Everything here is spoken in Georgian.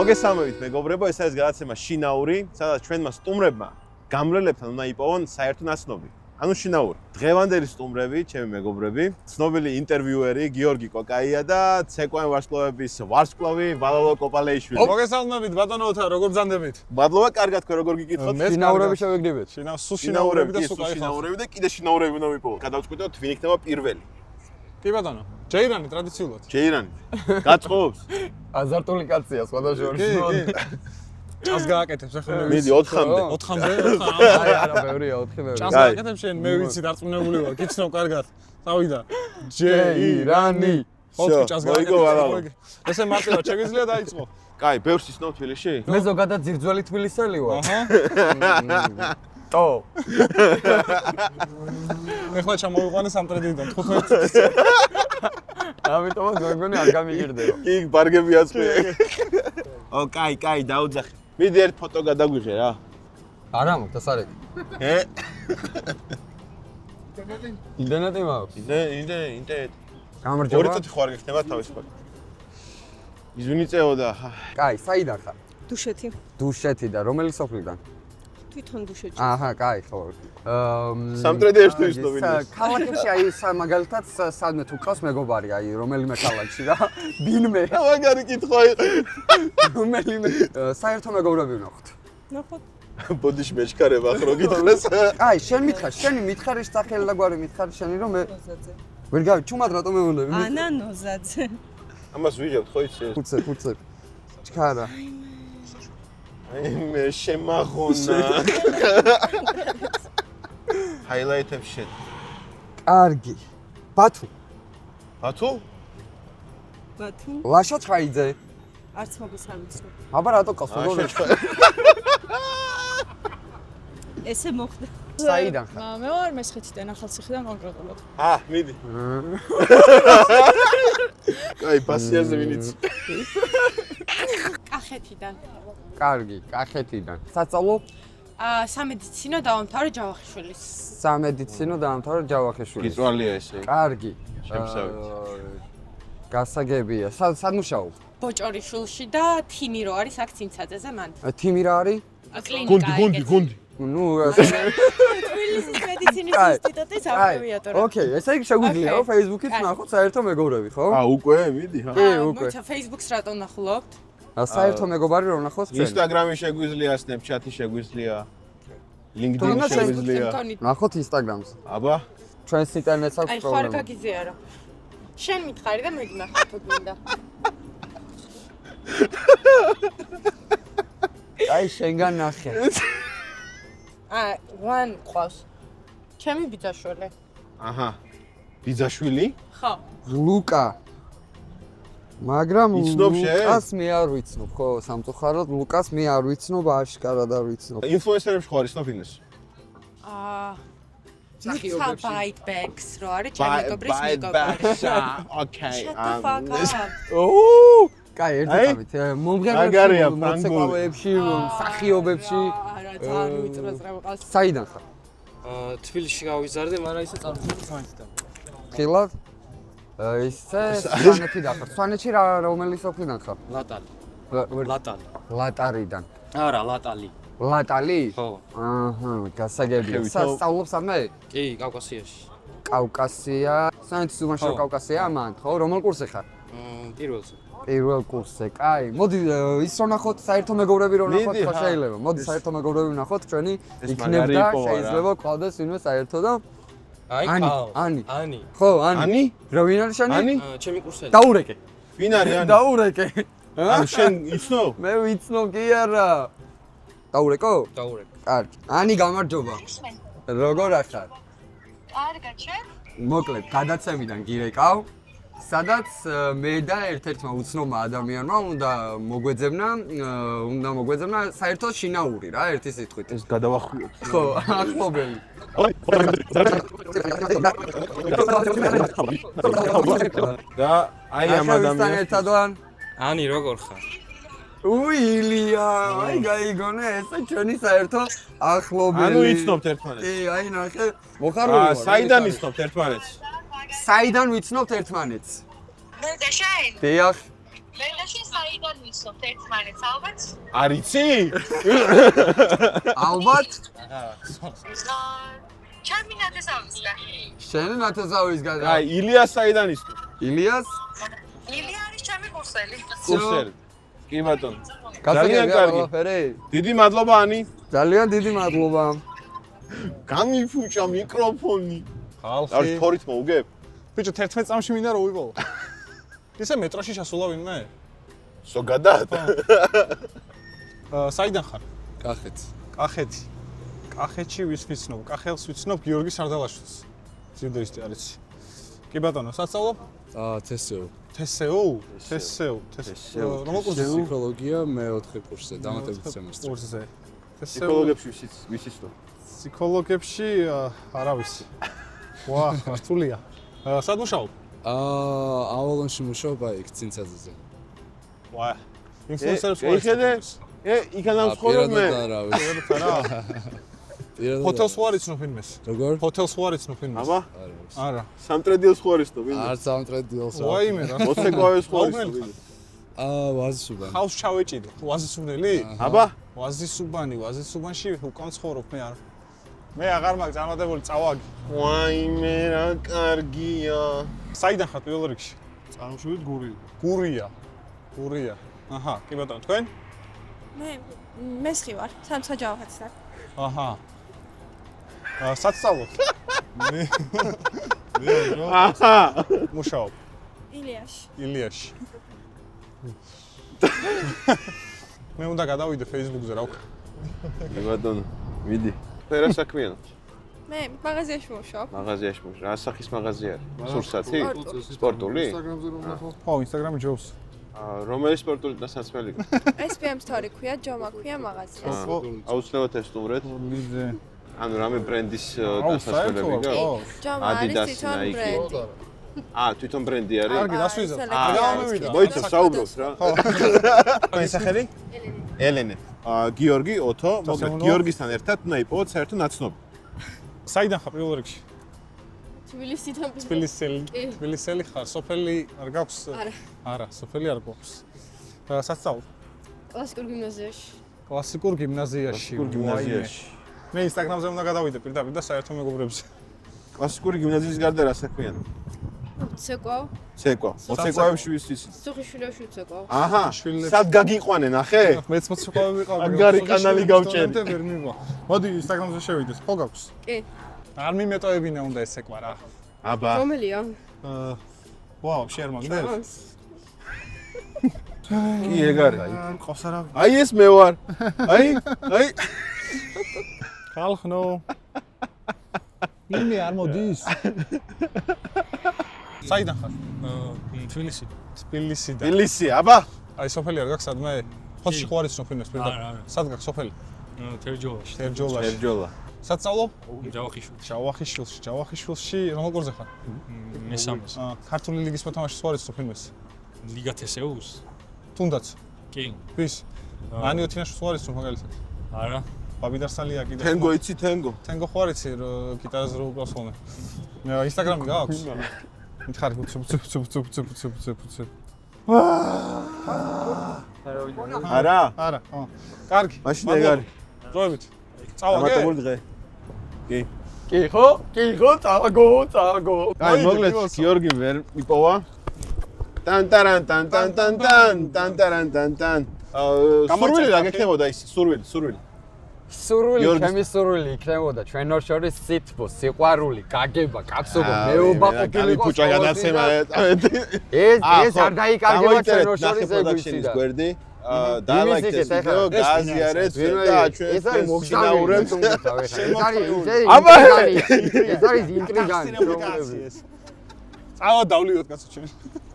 მოგესალმებით მეგობრებო, ეს არის გადაცემა შინაური, სადაც ჩვენმა სტუმრებმა გამრელებთან უნდა იპოვონ საერთო ნაცნობი. ანუ შინაური. დღევანდელი სტუმრები, ჩემი მეგობრები, ცნობილი ინტერვიუერი გიორგი კოკაია და ცეკვენ ვარსკვლავების ვარსკვლავი ვალალო კოპალეიშვილი. მოგესალმებით ბატონო ოთარ, როგორ ბრძანდებით? მადლობა, კარგად თქვენ როგორ გიკითხოთ? შინაურები შევეგდებით. შინაურები და სულ კაი შინაურები და კიდე შინაურები უნდა ვიპოვოთ. გადავწყვიტოთ ვინ იქნება პირველი. კი ბატონო. ჯეირანი ტრადიციულად. ჯეირანი. გაწყობს? აზარტული კაცია სხვადასხვა. ას გააკეთებს ახლა მე მიდი 4-მდე. 4-მდე. არა, ბევრია, 4 ბევრი. ას გააკეთებს შენ, მე ვიცი დარწმუნებული ვარ, გიცნობ კარგად. წავიდა. ჯეირანი. 4 ჭას მოიგო ვალალო. ესე მარტივად შეგვიძლია დაიწყო. კაი, ბევრს ისნო თბილისში? მე ზოგადად ძირძველი თბილისელი ვარ. აჰა. ტო. ეხლა ჩამოვიყვანე სამტრედიდან 15. ამიტომაც მეგონი არ გამიგირდება. კი, ბარგები აწყვია. ო, კაი, დაუძახე. მიდი ერთ ფოტო გადაგვიღე რა. არა მაქვს დასარეკი. ინტერნეტი მაქვს. ინტერნეტ. გამარჯობა. 2 წუთი ხوار გეხდება თავის ფაქტ. იზუნიწეოდა. კაი, საიდან ხარ? დუშეთი. დუშეთიდან, რომელი სოფლიდან? თვითონ დუშეთში. აჰა, კაი, ხო. სამტრედი ერთ თუ ისნო ვინმე. ქალაქებში აი მაგალითად სადმე თუ ყავს მეგობარი აი რომელიმე ქალაქში რა. ბინმე. მაგარი კითხვა იყო. რომელიმე საერთო მეგობრები ვნახოთ. ნახოთ. ბოდიში მეჩქარება ახლა გითხრეს. აი, შენ მითხარ, შენი მითხარი სახელი და გვარი მითხარი შენი რომ მე ნოზაძე. ვერ გავი, ჩუმად რატომ მეუნები? ანა ნოზაძე. ამას ვიღებთ ხო იცი? ფუცე. ჩქარა. აი მე შემაღონა. ჰაილაითებს შენ. კარგი. ბათუ. ბათუ? ბათუ. ლაშა ცხაიძე. არც მაგას არ ვიცნობ. აბა რატო ყავს მეგობრები? ესე მოხდა. საიდან ხარ? მე ვარ მესხეთიდან, ახალციხიდან კონკრეტულად. მიდი. კაი, პასიაზე ვინიც. კახეთიდან. კარგი, კახეთიდან. სასწავლო? სამედიცინო დავამთავრე ჯავახიშვილის. სამედიცინო დაამთავრე ჯავახიშვილის. გიწვალია ესე. კარგი. შემსავით. გასაგებია. სად მუშაობ? ბოჭორიშვილში და თიმი რო არის აქ ცინცაძეზე მანდ. თიმი რა არის? კლინიკა. გუნდი. ნუ თბილისის მედიცინის ინსტიტუტის აბრევიატურა. ოკეი, ესე იგი შეგვიძლია Okay. Facebook-ით ნახოთ საერთო მეგობრები, ხო? უკვე მიდი ხა. კი, უკვე. მოიცა Facebook-ს რატომ ნახულობთ? საერთო მეგობარი რომ ნახოთ ჩვენ. Instagram-ი შეგვიძლია, Snapchat-ი შეგვიძლია. LinkedIn-ი თუნდაც შეგვიძლია. ნახოთ Instagram-ს. აბა, ჩვენს ინტერნეტს აქვს აი ხო არ პრობლემა. გაგიზიარო. შენ მითხარი და მე გნახავ თუ გინდა. აი შენგან ნახე. ვან ყავს. ჩემი ბიძაშვილი. აჰა. ბიძაშვილი? ხო. ლუკა. მაგრამ იცნობ შენ? ლუკას მე არ ვიცნობ, ხო, სამწუხაროდ ლუკას მე არ ვიცნობ, აშკარად არ ვიცნობ. ინფლუენსერებში ხო არის ნოფინეს? ცა ბაიტბექს რო არის ჩემი მეგობრის მეგობარი. Okay. Shut the fuck up. ოუ! კაი, ერთად მაგარია, მომღერლებში, მოცეკვავეებში, მსახიობებში. არა, ძალიან ვიწროს რა ვიყავს. საიდან ხარ? თბილისში გავიზარდე, მაგრამ ისე წარმოვიდგინე სვანეთიდან. ხილად? ისე სვანეთიდან ხარ. სვანეთში რომელი სოფლიდან ხარ? ლატალი. ლატალი. ლატარიდან. არა, ლატალი. ლატალი? ხო. აჰა, გასაგებია. სასწავლობ სამე? კი, კავკასიაში. კავკასია. სვანეთის უბანში კავკასია მან, ხო? რომელ კურსზე ხარ? პირველზე. პირველ კურსზე. კაი, მოდი ის რომ ნახოთ საერთო მეგობრები რომ ნახოთ, ხო შეიძლება. მოდი საერთო მეგობრები ვნახოთ, ჩვენი იქნებდა, შეიძლება ყავდეს ვინმე საერთო და აი, ანი. ხო, ანი. რა ვინ არის შენი? ანი? ჩემი კურსელი. დაურეკე. ვინ არის ანი? დაურეკე. ანუ შენ იცნო? მე ვიცნობ კი არა. დაურეკო? დაურეკე. კარგი. ანი გამარჯობა. როგორ ახარ? კარგად, შენ? მოკლედ, გადაცემიდან გირეკავ. სადაც მე და ერთ-ერთმა უცნობმა ადამიანმა უნდა მოგვეძებნა საერთოდ შინაური რა, ერთი სიტყვით. ეს გადავახვიოთ. ხო, ახლობელი. და აი ამ ადამიანს ერთად ვარ. ანი, როგორ ხარ? უილია, აი გაიგონე ესე ჩვენი საერთო ახლობელი. ანუ იცნობთ ერთმანეთს. კი, აი ნახე, მოხარული ვარ. საიდან იცნობთ ერთმანეთს? საიდან ვიცნობთ ერთმანეთს? მე და შენ? დიახ. მენაში საიდან ვისვობთ ერთმანეთს ალბათ? არიცი? ალბათ ჩემი ნათესავისგან. შენი ნათესავისგან. აი, ილიას საიდან ის? ილიას? ილია არის ჩემი კურსელი. კურსელი. კი ბატონო. ძალიან კარგი. კარგი. დიდი მადლობა ანი. ძალიან დიდი მადლობა. გამიფუჭა მიკროფონი. ხალხი. არის თორით მოუგებ? ბიჭო 11 წამში მინდა რომ ვიყო. ისე მეტროში შესულა ვინმე? ზოგადად. საიდან ხარ? კახეთი. კახეთი. კახეთში ვის ვიცნობ? კახელს ვიცნობ გიორგი სარდალაშვილს. ძირდეისტი არის. კი ბატონო, სასწავლობ? თესეო. თესეო? თესეო. რომელ კურსზე? ფსიქოლოგია მე-4 კურსზე, დამატებით სემესტრი. კურსზე. ფსიქოლოგებში ვის ისნო? ფსიქოლოგებში არავის. ვა, რთულია. სად მუშაობ? ავალონში მუშაობ იქ ცინცაძეზე. ვა. ინფლუენსერებს ეხედე? იქანან ვცხოვრობ მე. ვერთ არა. ჰოთელს ვარ იცნობ ფილმეს. როგორ? ჰოთელს ვარ იცნობ ფილმეს. აბა, არა. სამტრედიელს ხوارისტო ბინდა. არც ამტრედიელს. ვაიმე რა. მოსეკვავეს ხوارისტო ბინდა. ვაზისუბანი. ხავს ჩავეჭიდე. ვაზისუბნელი? აბა, ვაზისუბანში უკან ცხოვრობ მე არ. მე აღარ მაქვს წარმატებული წავაგი. ვაიმე რა კარგია. საიდან ხარ პირველ რიგში? წარმოშობით გურია. გურია. აჰა, კი ბატონო, თქვენ? მე მესხი ვარ, სამსაჯავახეთსა. აჰა. სად სწავლობ? აჰა. მუშაობ ილიაში. ილიაში. მე უნდა გადავიდე Facebook-ზე რა ვქნა. კი ბატონო, მიდი. ფერა საქმიანო. მე მაღაზიაში ვმუშაობ. მაღაზიაში მუშაობ. რა სახის მაღაზია არის? სურსათი? სპორტული? ინსტაგრამზე რომ ნახო. ხო, Instagram-ი ჯობს. რომელი სპორტული დასასმელი? SPM Story ქვია, ჯომა ქვია მაღაზიას. აუცილებლად ესტუმრეთ. მიძე. ანუ რამე ბრენდის აუ, დასასმელები საერთოდ, გაქვს? ხო. ჯომა არის Adidas, თვითონ Nike. ბრენდი. თვითონ ბრენდი არის? კარგი, დასვიზავ. გამომივიდა. მოიცავ, საუბრობთ რა. თქვენი სახელი? ელენე. გიორგი, ოთო, მოკლედ გიორგისთან ერთად უნდა იპოვოთ საერთო ნაცნობი. საიდან ხარ პირველ რიგში? თბილისიდან. თბილისელი ხარ, სოფელი არ გაქვს? არა. არა, სოფელი არ გვაქვს. სად სწავლობ? კლასიკურ გიმნაზიაში. კლასიკურ გიმნაზიაში. გიმნაზიაში. მე Instagram-ზე უნდა გადავიდე პირდაპირ და საერთო მეგობრებზე. კლასიკური გიმნაზიის გარდა რა საქმიანო? ცეკვავ. ცეკვა. მოცეკვავებში ვის იცი? სუხიშვილებში ვცეკვავ. აჰა. სად გაგიყვანენ, ახე? მეც მოცეკვავი ვიყავ. აგარი კანალი გავჭერი. ვერ მივა. მოდი Instagram-ზე შევიდეს. ხო გაქვს? კი. არ მიმეტოებინა უნდა ეს ცეკვა რა. აბა. რომელია? ვაუ, შენ მაგდებს? კი ეგ არის. ყავს არა? აი ეს მე ვარ. აი. ხალხნო. იმი არ მოდის. საიდან ხარ? თბილისი. თბილისიდან. თბილისი, აბა. აი სოფელი არ გაქვს სადმე? ხოთში ხო არის სოფელს პირდაპირ? არა. სად გაქვს სოფელი? თერჯოლაში. თერჯოლაში. ერჯოლა. სად სწავლობ? ჯავახიშვილი. ჯავახიშვილში რომელ კურსზე ხარ? მესამეს. ქართული ლიგის მოთამაშის ვარ ის ფილმეს. ლიგა თესეუს? თუნდაც. კი. ვის? ანიო თინაშვილს ვარ ის მაგალითად. არა. ბაბიდარსალია კიდე. თენგო იცი თენგო? თენგო ხო არ იცი გიტარაზე რო უკრავს ხოლმე. Instagram-ი გაქვს? მითხარი ფუცუ. არა? არა, ხო. კარგი. მაშინ ეგ არის. დროებით. წავაგე. დამატებული დღე. კი. კი ხო? წაგო. აი, მოკლედ გიორგი ვერ იპოვა. ტან. სურვილი რა გექნებოდა ის? სურვილი. სურვილი, ჩემი სურვილი იქნებოდა ჩვენ ორ შორის სითბო, სიყვარული, გაგება, კაცობა, მეუბა ყოფილიყო. ფუჭა გადაცემა. ეს არ დაიკარგება ჩვენ ორ შორის ეგუცი. გვერდი. დაალაიქეთ ეს ვიდეო, გააზიარეთ და ჩვენ ეს არის მოგზაურებს უნდა აბა ეს არის ინტრიგანი. წავა დავლივოთ კაცო ჩვენ.